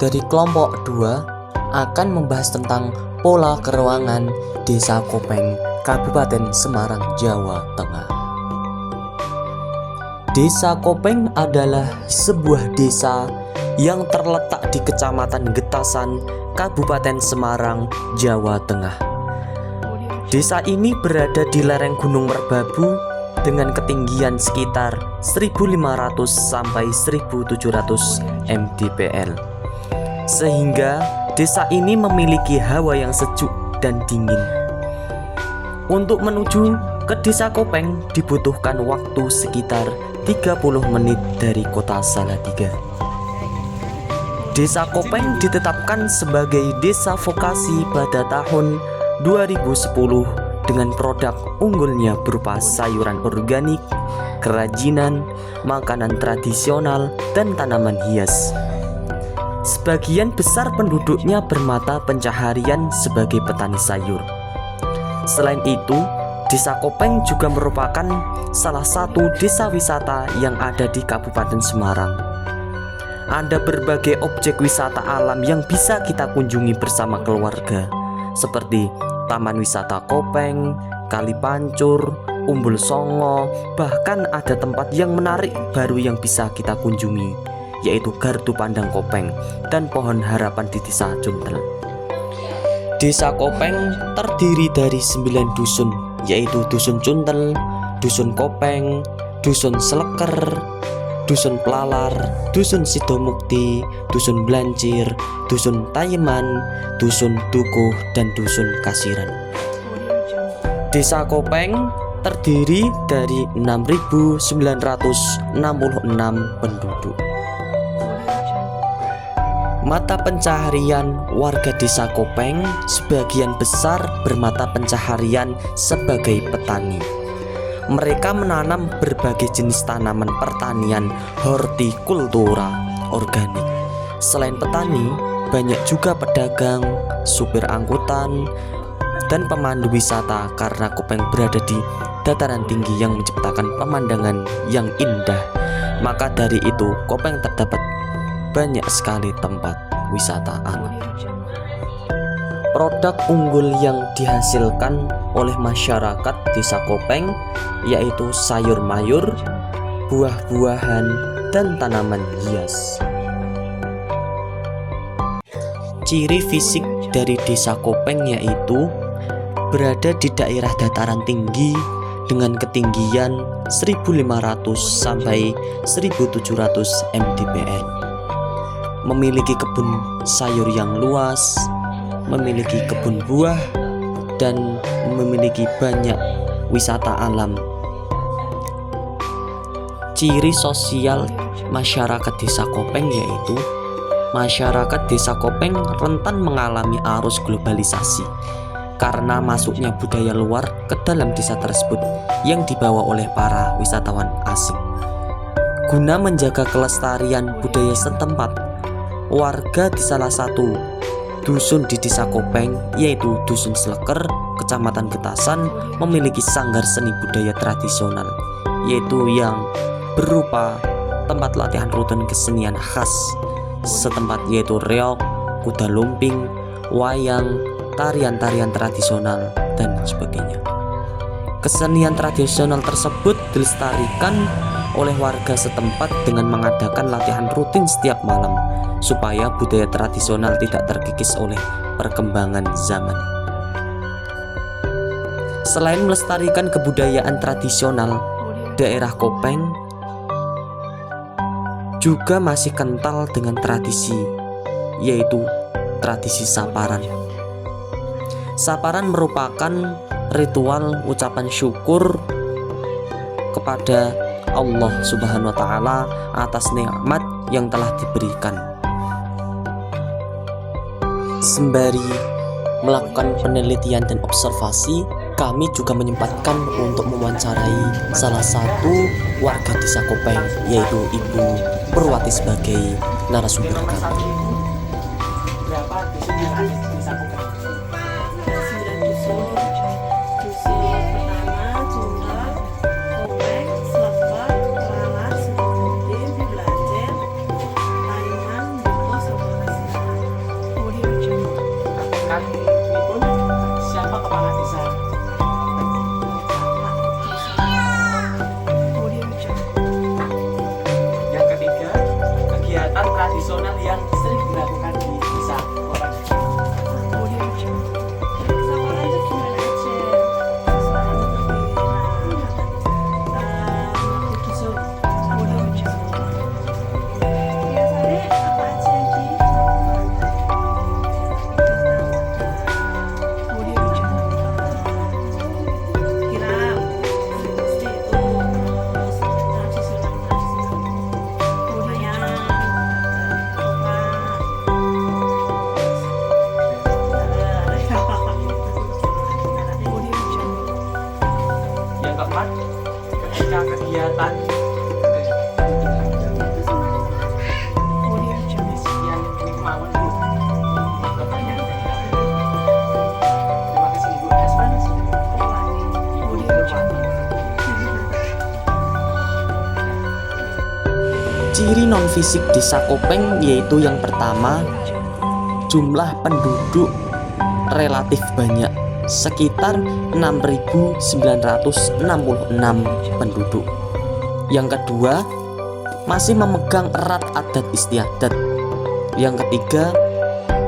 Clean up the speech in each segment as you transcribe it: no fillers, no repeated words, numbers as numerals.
dari kelompok 2 akan membahas tentang pola keuangan Desa Kopeng, Kabupaten Semarang, Jawa Tengah. Desa Kopeng adalah sebuah desa yang terletak di Kecamatan Getasan, Kabupaten Semarang, Jawa Tengah. Desa ini berada di lereng Gunung Merbabu dengan ketinggian sekitar 1.500 sampai 1.700 mdpl. Sehingga desa ini memiliki hawa yang sejuk dan dingin. Untuk menuju ke Desa Kopeng dibutuhkan waktu sekitar 30 menit dari kota Salatiga. Desa Kopeng ditetapkan sebagai desa vokasi pada tahun 2010 dengan produk unggulnya berupa sayuran organik, kerajinan, makanan tradisional, dan tanaman hias. Sebagian besar penduduknya bermata pencaharian sebagai petani sayur. Selain itu, Desa Kopeng juga merupakan salah satu desa wisata yang ada di Kabupaten Semarang. Ada berbagai objek wisata alam yang bisa kita kunjungi bersama keluarga, seperti Taman Wisata Kopeng, Kali Pancur, Umbul Songo, bahkan ada tempat yang menarik baru yang bisa kita kunjungi, yaitu Gardu Pandang Kopeng dan Pohon Harapan di Desa Cuntel. Desa Kopeng terdiri dari 9 dusun, yaitu Dusun Cuntel, Dusun Kopeng, Dusun Seleker, Dusun Pelalar, Dusun Sidomukti, Dusun Blancir, Dusun Tayeman, Dusun Dukuh, dan Dusun Kasiran. Desa Kopeng terdiri dari 6.966 penduduk. Mata pencaharian warga Desa Kopeng sebagian besar bermata pencaharian sebagai petani. Mereka menanam berbagai jenis tanaman pertanian hortikultura organik. Selain petani, banyak juga pedagang, supir angkutan, dan pemandu wisata karena Kopeng berada di dataran tinggi yang menciptakan pemandangan yang indah. Maka dari itu, Kopeng terdapat banyak sekali tempat wisata alam. Produk unggul yang dihasilkan oleh masyarakat Desa Kopeng yaitu sayur mayur, buah-buahan, dan tanaman hias. Ciri fisik dari Desa Kopeng yaitu berada di daerah dataran tinggi dengan ketinggian 1.500 sampai 1.700 mdpl. Memiliki kebun sayur yang luas, memiliki kebun buah, dan memiliki banyak wisata alam. Ciri sosial masyarakat Desa Kopeng yaitu masyarakat Desa Kopeng rentan mengalami arus globalisasi karena masuknya budaya luar ke dalam desa tersebut yang dibawa oleh para wisatawan asing. Guna menjaga kelestarian budaya setempat, warga di salah satu dusun di Desa Kopeng yaitu Dusun Seleker, Kecamatan Getasan memiliki sanggar seni budaya tradisional, yaitu yang berupa tempat latihan rutin kesenian khas setempat yaitu reog, kuda lumping, wayang, tarian-tarian tradisional, dan sebagainya. Kesenian tradisional tersebut dilestarikan oleh warga setempat dengan mengadakan latihan rutin setiap malam supaya budaya tradisional tidak terkikis oleh perkembangan zaman. Selain melestarikan kebudayaan tradisional, daerah Kopeng juga masih kental dengan tradisi, yaitu tradisi saparan. Saparan merupakan ritual ucapan syukur kepada Allah Subhanahu wa Ta'ala atas nikmat yang telah diberikan. Sembari melakukan penelitian dan observasi, kami juga menyempatkan untuk mewawancarai salah satu warga Desa Kopeng, yaitu Ibu Purwati sebagai narasumber kami. Berapa dusun yang ada di Desa Kopeng? 9 dusun. Dusun pertama Cuntel, Kopeng, Seleper, Pelalar, Sidomukti, Blancir, Tayeman, Dukuh, sama Kasiran. Kali ini pun siapa kepala desa? Yang ketiga, kegiatan tradisional yang sering dilakukan di desa Kopeng. Yang keempat, ketika kegiatan yang mawon Bu. Pertanyaan dari kami. Terima kasih Ibu Asman. Ibu Nurwati. Ciri non-fisik desa Kopeng yaitu yang pertama, jumlah penduduk relatif banyak, sekitar 6.966 penduduk. Yang kedua, masih memegang erat adat istiadat. Yang ketiga,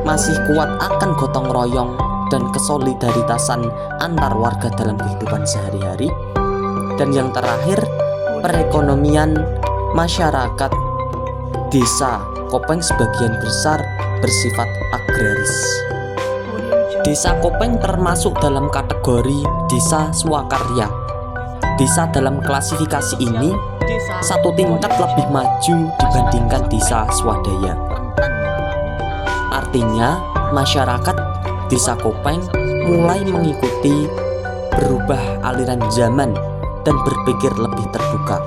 masih kuat akan gotong royong dan kesolidaritasan antar warga dalam kehidupan sehari-hari. Dan yang terakhir, perekonomian masyarakat desa Kopeng sebagian besar bersifat agraris. Desa Kopeng termasuk dalam kategori desa swakarya. Desa dalam klasifikasi ini satu tingkat lebih maju dibandingkan desa swadaya. Artinya, masyarakat desa Kopeng mulai mengikuti berubah aliran zaman dan berpikir lebih terbuka.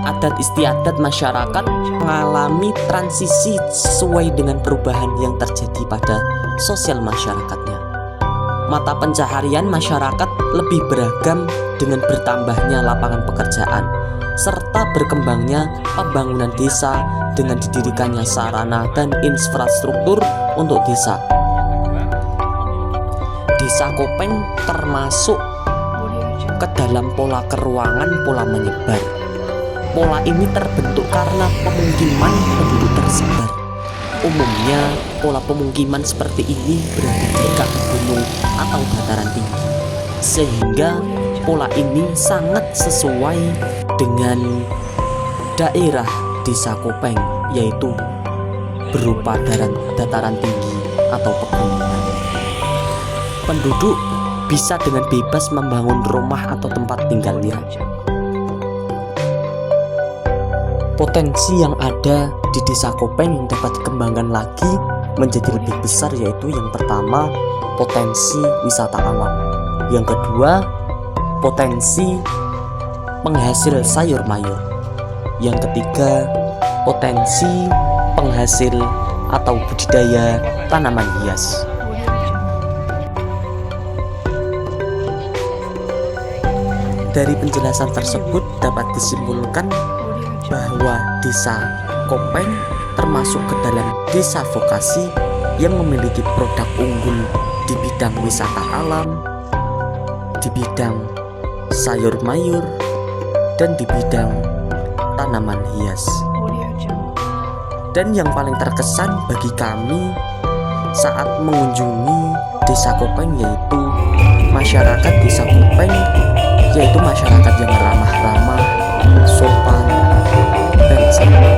Adat istiadat masyarakat mengalami transisi sesuai dengan perubahan yang terjadi pada sosial masyarakatnya. Mata pencaharian masyarakat lebih beragam dengan bertambahnya lapangan pekerjaan serta berkembangnya pembangunan desa dengan didirikannya sarana dan infrastruktur untuk desa. Desa Kopeng termasuk ke dalam pola keruangan pola menyebar. Pola ini terbentuk karena pemukiman penduduk tersebar. Umumnya, pola pemukiman seperti ini berada di kaki gunung atau dataran tinggi, sehingga pola ini sangat sesuai dengan daerah desa Kopeng, yaitu berupa dataran tinggi atau pegunungan. Penduduk bisa dengan bebas membangun rumah atau tempat tinggalnya. Potensi yang ada di desa Kopeng yang dapat dikembangkan lagi menjadi lebih besar, yaitu yang pertama, potensi wisata alam. Yang kedua, potensi penghasil sayur mayur. Yang ketiga, potensi penghasil atau budidaya tanaman hias. Dari penjelasan tersebut dapat disimpulkan bahwa desa Kopeng termasuk ke dalam desa vokasi yang memiliki produk unggul di bidang wisata alam, di bidang sayur mayur, dan di bidang tanaman hias. Dan yang paling terkesan bagi kami saat mengunjungi desa Kopeng yaitu masyarakat desa Kopeng, yaitu masyarakat yang ramah-ramah, sopan, dan santun,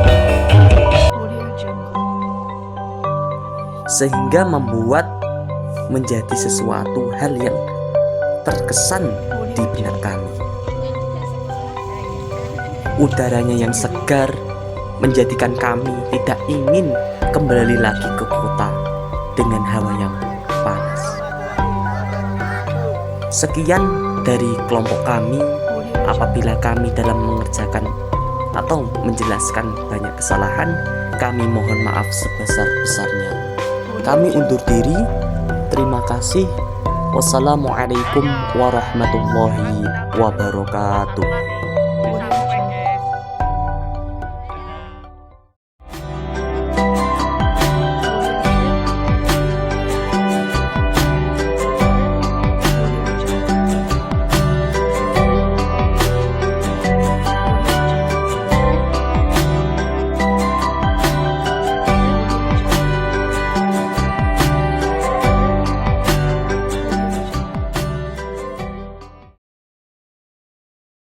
sehingga membuat menjadi sesuatu hal yang terkesan di benak kami. Udaranya yang segar menjadikan kami tidak ingin kembali lagi ke kota dengan hawa yang panas. Sekian dari kelompok kami. Apabila kami dalam mengerjakan atau menjelaskan banyak kesalahan, kami mohon maaf sebesar-besarnya. Kami undur diri. Terima kasih. Wassalamualaikum warahmatullahi wabarakatuh.